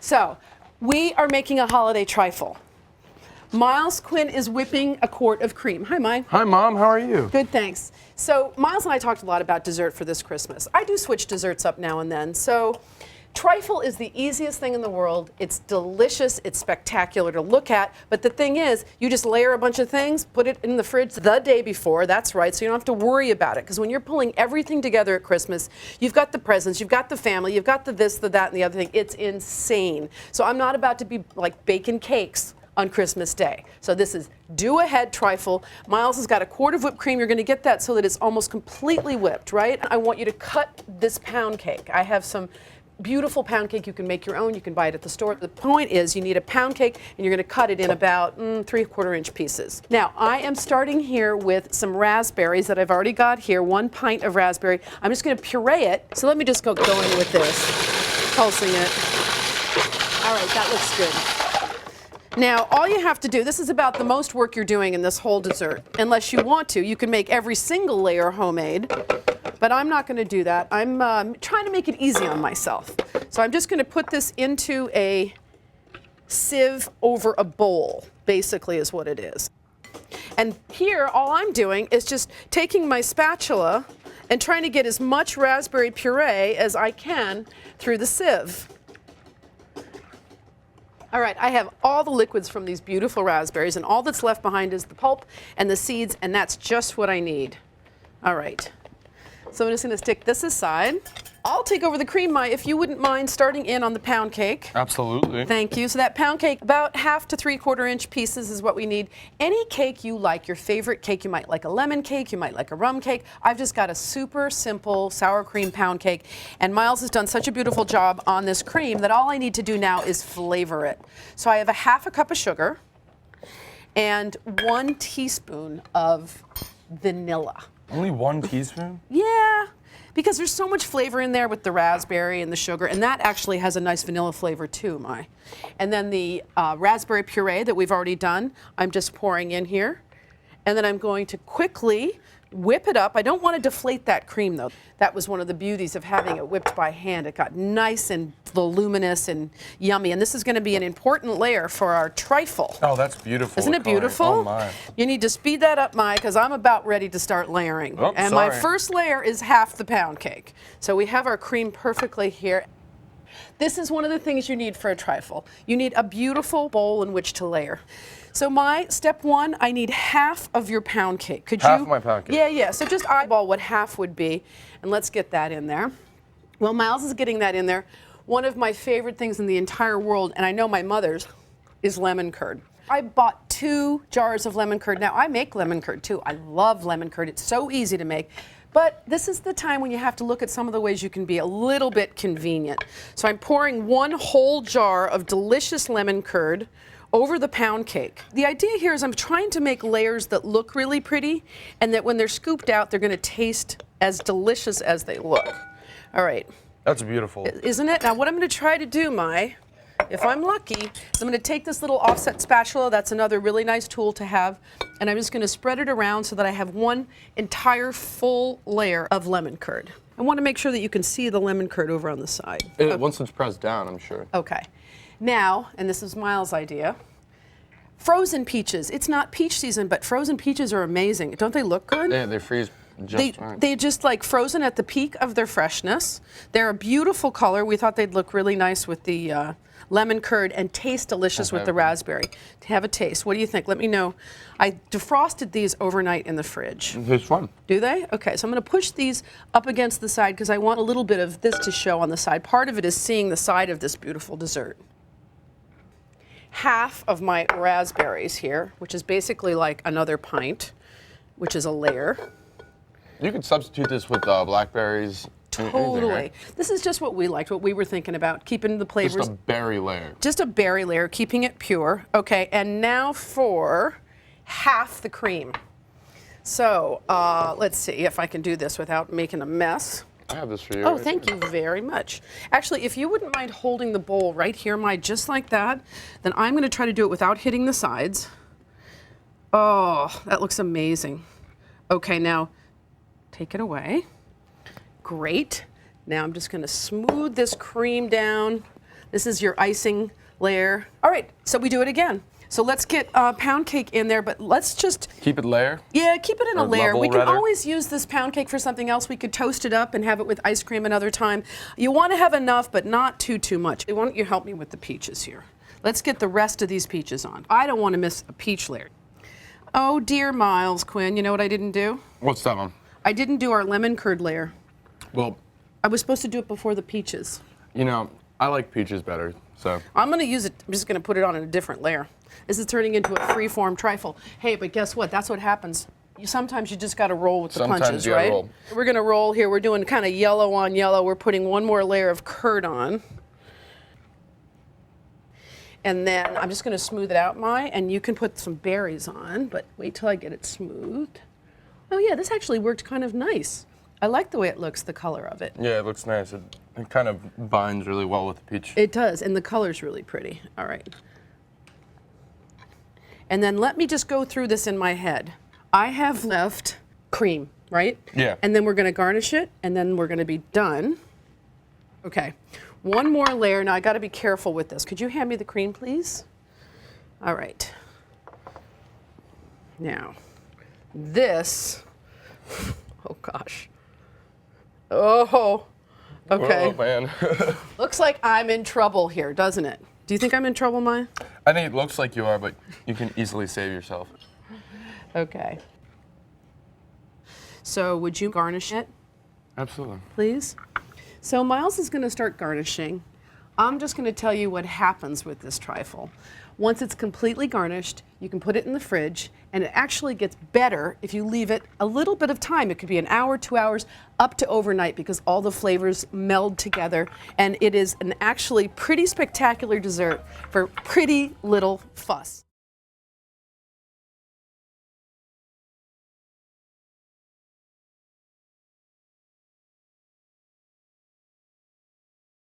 So, we are making a holiday trifle. Miles Quinn is whipping a quart of cream. Hi, Mike. Hi, Mom. How are you? Good, thanks. So, Miles and I talked a lot about dessert for this Christmas. I do switch desserts up now and then. So, trifle is the easiest thing in the world. It's delicious. It's spectacular to look at. But the thing is, you just layer a bunch of things, put it in the fridge the day before. That's right. So you don't have to worry about it. Because when you're pulling everything together at Christmas, you've got the presents, you've got the family, you've got the this, the that, and the other thing. It's insane. So I'm not about to be like baking cakes on Christmas Day. So this is do-ahead trifle. Miles has got a quart of whipped cream. You're going to get that so that it's almost completely whipped, right? I want you to cut this pound cake. I have some beautiful pound cake. You can make your own. You can buy it at the store. The point is you need a pound cake and you're going to cut it in about 3/4 inch pieces. Now I am starting here with some raspberries that I've already got here, 1 pint of raspberry. I'm just going to puree it. So let me just go in with this, pulsing it. All right, that looks good. Now, all you have to do, this is about the most work you're doing in this whole dessert. Unless you want to, you can make every single layer homemade, but I'm not going to do that. I'm trying to make it easy on myself. So I'm just going to put this into a sieve over a bowl, basically is what it is. And here, all I'm doing is just taking my spatula and trying to get as much raspberry puree as I can through the sieve. All right, I have all the liquids from these beautiful raspberries, and all that's left behind is the pulp and the seeds, and that's just what I need. All right, so I'm just gonna stick this aside. I'll take over the cream, Mai, if you wouldn't mind starting in on the pound cake. Absolutely. Thank you. So that pound cake, about 1/2 to 3/4 inch pieces is what we need. Any cake you like, your favorite cake, you might like a lemon cake, you might like a rum cake. I've just got a super simple sour cream pound cake. And Miles has done such a beautiful job on this cream that all I need to do now is flavor it. So I have a 1/2 cup of sugar and 1 teaspoon of vanilla. Only 1 teaspoon? Yeah. Because there's so much flavor in there with the raspberry and the sugar, and that actually has a nice vanilla flavor too, Mai. And then the raspberry puree that we've already done, I'm just pouring in here. And then I'm going to quickly whip it up. I don't want to deflate that cream though. That was one of the beauties of having it whipped by hand. It got nice and voluminous and yummy. And this is going to be an important layer for our trifle. Oh, that's beautiful. Isn't it beautiful? Oh my. You need to speed that up, Mai, because I'm about ready to start layering. Oh, and sorry. my first layer is 1/2 the pound cake. So we have our cream perfectly here. This is one of the things you need for a trifle. You need a beautiful bowl in which to layer. So my step 1, I need 1/2 of your pound cake. Could you? 1/2 of my pound cake. Yeah. So just eyeball what 1/2 would be, and let's get that in there. Well, Miles is getting that in there. One of my favorite things in the entire world, and I know my mother's, is lemon curd. I bought 2 jars of lemon curd. Now I make lemon curd too. I love lemon curd. It's so easy to make. But this is the time when you have to look at some of the ways you can be a little bit convenient. So I'm pouring 1 whole jar of delicious lemon curd over the pound cake. The idea here is I'm trying to make layers that look really pretty and that when they're scooped out, they're gonna taste as delicious as they look. All right. That's beautiful. Isn't it? Now what I'm gonna try to do, Mai, if I'm lucky, is I'm gonna take this little offset spatula, that's another really nice tool to have, and I'm just gonna spread it around so that I have 1 entire full layer of lemon curd. I wanna make sure that you can see the lemon curd over on the side. Once it's pressed down, I'm sure. Okay. Now, and this is Miles' idea, frozen peaches. It's not peach season, but frozen peaches are amazing. Don't they look good? Yeah, they freeze just right. They're just like frozen at the peak of their freshness. They're a beautiful color. We thought they'd look really nice with the lemon curd and taste delicious with the raspberry. To have a taste. What do you think? Let me know. I defrosted these overnight in the fridge. It's fun. Do they? Okay, so I'm going to push these up against the side because I want a little bit of this to show on the side. Part of it is seeing the side of this beautiful dessert. 1/2 of my raspberries here, which is basically like another pint, which is a layer. You could substitute this with blackberries. Totally. Anything, right? This is just what we liked, what we were thinking about, keeping the flavors. Just a berry layer. Just a berry layer, keeping it pure. Okay, and now for 1/2 the cream. So let's see if I can do this without making a mess. I have this for you. Oh, right thank here. you very much. Actually, if you wouldn't mind holding the bowl right here, Mai, just like that, then I'm going to try to do it without hitting the sides. Oh, that looks amazing. Okay, now take it away. Great. Now I'm just going to smooth this cream down This is your icing layer. All right, so we do it again. So let's get pound cake in there, but let's just... Keep it layer? Yeah, keep it in a layer. Level, we can rather. always use this pound cake for something else. We could toast it up and have it with ice cream another time. You want to have enough, but not too much. Why don't you help me with the peaches here? Let's get the rest of these peaches on. I don't want to miss a peach layer. Oh dear Miles Quinn, you know what I didn't do? What's that one? I didn't do our lemon curd layer. Well, I was supposed to do it before the peaches. you know, I like peaches better, so. I'm going to use it, I'm just going to put it on in a different layer. This is turning into a free-form trifle. Hey, but guess what? That's what happens. Sometimes you just got to roll with the punches, right? Roll. We're going to roll here. We're doing kind of yellow on yellow. We're putting one more layer of curd on. And then I'm just going to smooth it out, and you can put some berries on, but wait till I get it smoothed. Oh yeah, this actually worked kind of nice. I like the way it looks, the color of it. Yeah, it looks nice. It kind of binds really well with the peach. It does, and the color's really pretty. All right. And then let me just go through this in my head. I have left cream, right? Yeah. And then we're going to garnish it, and then we're going to be done. Okay. One more layer. Now I got to be careful with this. Could you hand me the cream, please? All right. Now, this. Oh gosh. Oh. Okay. Oh man. Looks like I'm in trouble here, doesn't it? Do you think I'm in trouble, Maya? I think it looks like you are, but you can easily save yourself. Okay. So would you garnish it, Absolutely. please? So Miles is going to start garnishing. I'm just going to tell you what happens with this trifle. Once it's completely garnished, you can put it in the fridge, and it actually gets better if you leave it a little bit of time. It could be an hour, 2 hours, up to overnight, because all the flavors meld together, and it is an actually pretty spectacular dessert for pretty little fuss.